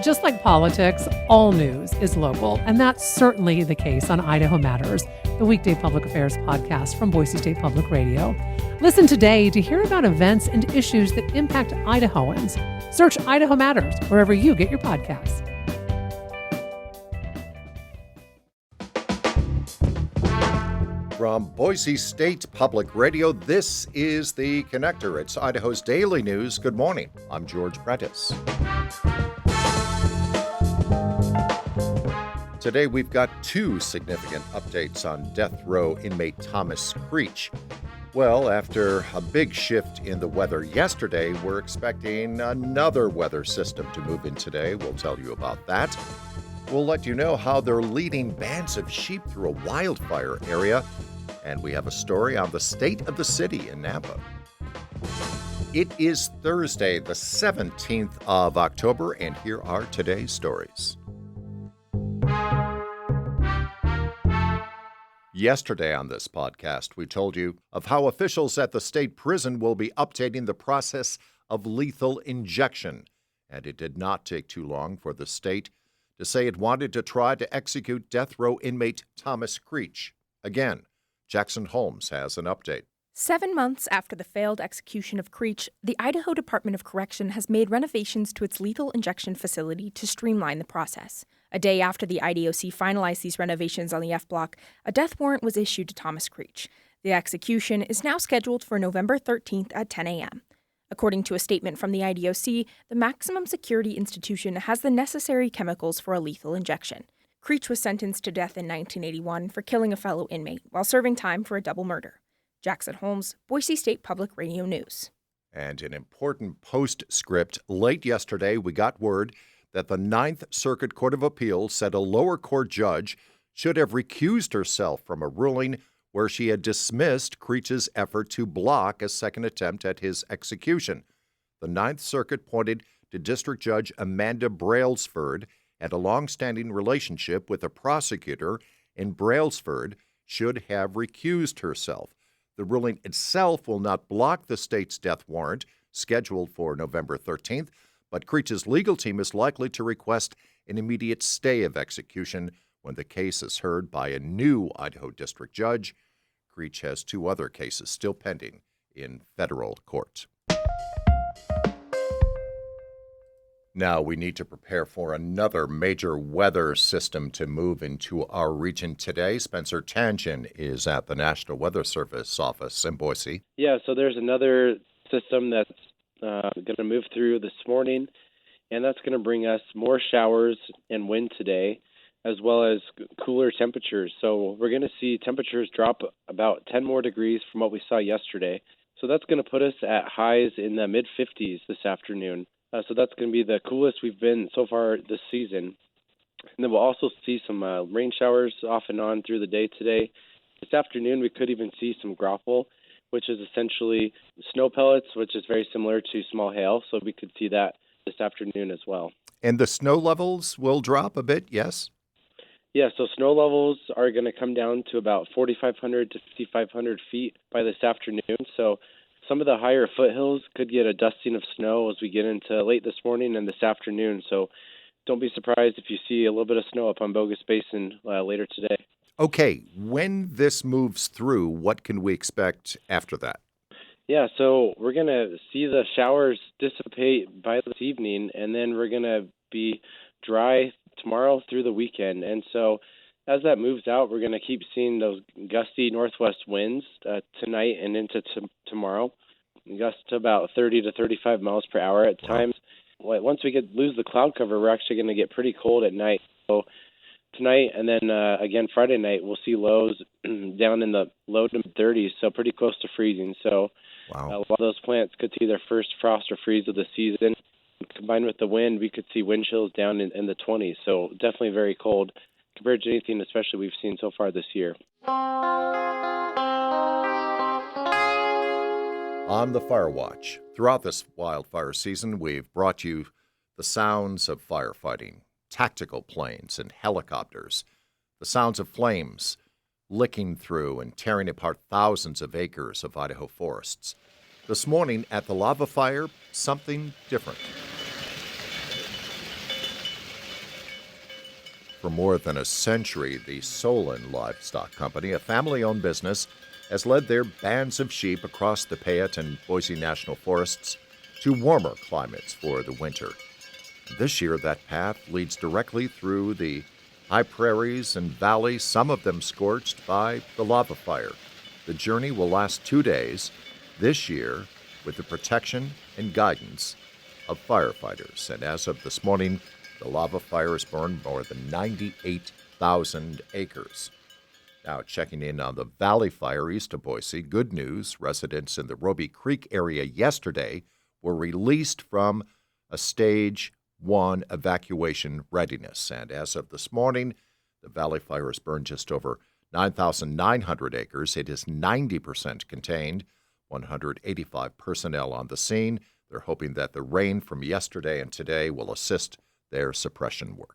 just like politics, all news is local, and that's certainly the case on Idaho Matters, the weekday public affairs podcast from Boise State Public Radio. Listen today to hear about events and issues that impact Idahoans. Search Idaho Matters wherever you get your podcasts. From Boise State Public Radio, this is The Connector. It's Idaho's daily news. Good morning. I'm George Prentice. Today, we've got two significant updates on death row inmate Thomas Creech. Well, after a big shift in the weather yesterday, we're expecting another weather system to move in today. We'll tell you about that. We'll let you know how they're leading bands of sheep through a wildfire area. And we have a story on the state of the city in Nampa. It is Thursday, the 17th of October, and here are today's stories. Yesterday on this podcast, we told you of how officials at the state prison will be updating the process of lethal injection. And it did not take too long for the state to say it wanted to try to execute death row inmate Thomas Creech. Again, Jackson Holmes has an update. 7 months after the failed execution of Creech, the Idaho Department of Correction has made renovations to its lethal injection facility to streamline the process. A day after the IDOC finalized these renovations on the F Block, a death warrant was issued to Thomas Creech. The execution is now scheduled for November 13th at 10 a.m. According to a statement from the IDOC, the maximum security institution has the necessary chemicals for a lethal injection. Creech was sentenced to death in 1981 for killing a fellow inmate while serving time for a double murder. Jackson Holmes, Boise State Public Radio News. And an important postscript. Late yesterday, we got word that the Ninth Circuit Court of Appeals said a lower court judge should have recused herself from a ruling where she had dismissed Creech's effort to block a second attempt at his execution. The Ninth Circuit pointed to District Judge Amanda Brailsford and a long-standing relationship with a prosecutor, and Brailsford should have recused herself. The ruling itself will not block the state's death warrant, scheduled for November 13th, but Creech's legal team is likely to request an immediate stay of execution when the case is heard by a new Idaho district judge. Creech has two other cases still pending in federal court. Now we need to prepare for another major weather system to move into our region today. Spencer Tangent is at the National Weather Service office in Boise. Yeah, so there's another system that's going to move through this morning, and that's going to bring us more showers and wind today, as well as cooler temperatures. So we're going to see temperatures drop about 10 more degrees from what we saw yesterday. So that's going to put us at highs in the mid-50s this afternoon. So that's going to be the coolest we've been so far this season. And then we'll also see some rain showers off and on through the day today. This afternoon, we could even see some graupel, which is essentially snow pellets, which is very similar to small hail. So we could see that this afternoon as well. And the snow levels will drop a bit, yes? Yeah, so snow levels are going to come down to about 4,500 to 5,500 feet by this afternoon. So some of the higher foothills could get a dusting of snow as we get into late this morning and this afternoon. So don't be surprised if you see a little bit of snow up on Bogus Basin later today. Okay, when this moves through, what can we expect after that? Yeah, so we're going to see the showers dissipate by this evening, and then we're going to be dry tomorrow through the weekend. And so as that moves out, we're going to keep seeing those gusty northwest winds tonight and into tomorrow. Gusts to about 30 to 35 miles per hour at times. Once we lose the cloud cover, we're actually going to get pretty cold at night. So tonight and then again Friday night, we'll see lows down in the low to mid-30s, so pretty close to freezing. So wow. A lot of those plants could see their first frost or freeze of the season. Combined with the wind, we could see wind chills down in the 20s. So definitely very cold compared to anything especially we've seen so far this year. On the Fire Watch, throughout this wildfire season, we've brought you the sounds of firefighting, tactical planes and helicopters, the sounds of flames licking through and tearing apart thousands of acres of Idaho forests. This morning at the lava fire, something different. For more than a century, the Solon Livestock Company, a family-owned business, has led their bands of sheep across the Payette and Boise National Forests to warmer climates for the winter. This year, that path leads directly through the high prairies and valleys, some of them scorched by the lava fire. The journey will last 2 days this year with the protection and guidance of firefighters. And as of this morning, the lava fire has burned more than 98,000 acres. Now, checking in on the Valley Fire east of Boise, good news. Residents in the Roby Creek area yesterday were released from a Stage 1 evacuation readiness. And as of this morning, the Valley Fire has burned just over 9,900 acres. It is 90% contained, 185 personnel on the scene. They're hoping that the rain from yesterday and today will assist their suppression work.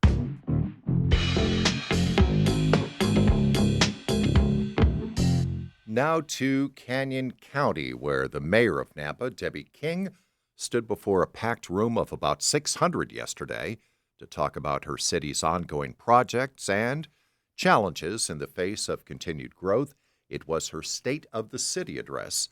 Now to Canyon County, where the mayor of Nampa, Debbie King, stood before a packed room of about 600 yesterday to talk about her city's ongoing projects and challenges in the face of continued growth. It was her State of the City address,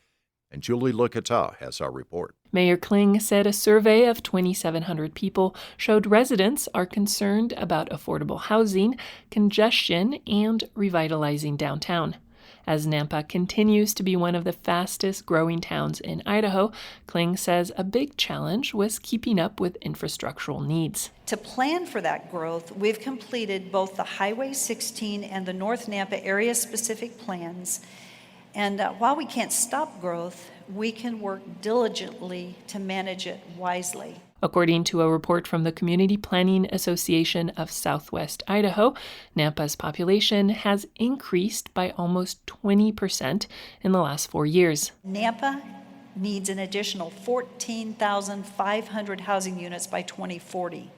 and Julie Lucata has our report. Mayor Kling said a survey of 2,700 people showed residents are concerned about affordable housing, congestion, and revitalizing downtown. As Nampa continues to be one of the fastest growing towns in Idaho, Kling says a big challenge was keeping up with infrastructural needs. To plan for that growth, we've completed both the Highway 16 and the North Nampa area-specific plans. And while we can't stop growth, we can work diligently to manage it wisely. According to a report from the Community Planning Association of Southwest Idaho, Nampa's population has increased by almost 20% in the last 4 years. Nampa needs an additional 14,500 housing units by 2040.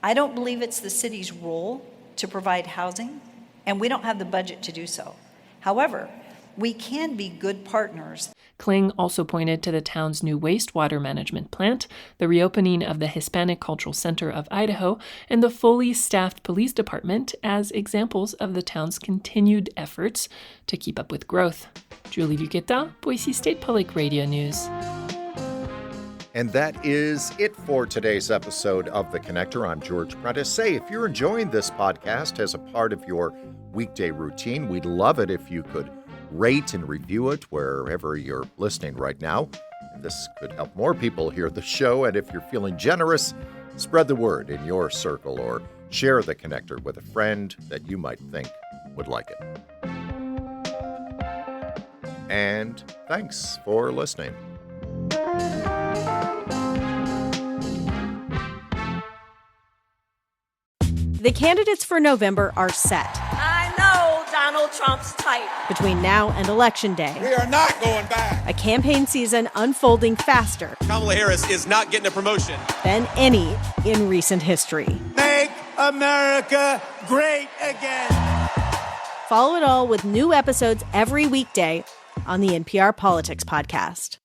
I don't believe it's the city's role to provide housing, and we don't have the budget to do so. However, we can be good partners. Kling also pointed to the town's new wastewater management plant, the reopening of the Hispanic Cultural Center of Idaho, and the fully staffed police department as examples of the town's continued efforts to keep up with growth. Julie Lucata, Boise State Public Radio News. And that is it for today's episode of The Connector. I'm George Prentice. Say, if you're enjoying this podcast as a part of your weekday routine, we'd love it if you could rate and review it wherever you're listening right now. This could help more people hear the show, and if you're feeling generous, spread the word in your circle or share The Connector with a friend that you might think would like it. And thanks for listening. The candidates for November are set. I know Donald Trump's type. Between now and Election Day, we are not going back. A campaign season unfolding faster. Kamala Harris is not getting a promotion Than any in recent history. Make America great again. Follow it all with new episodes every weekday on the NPR Politics Podcast.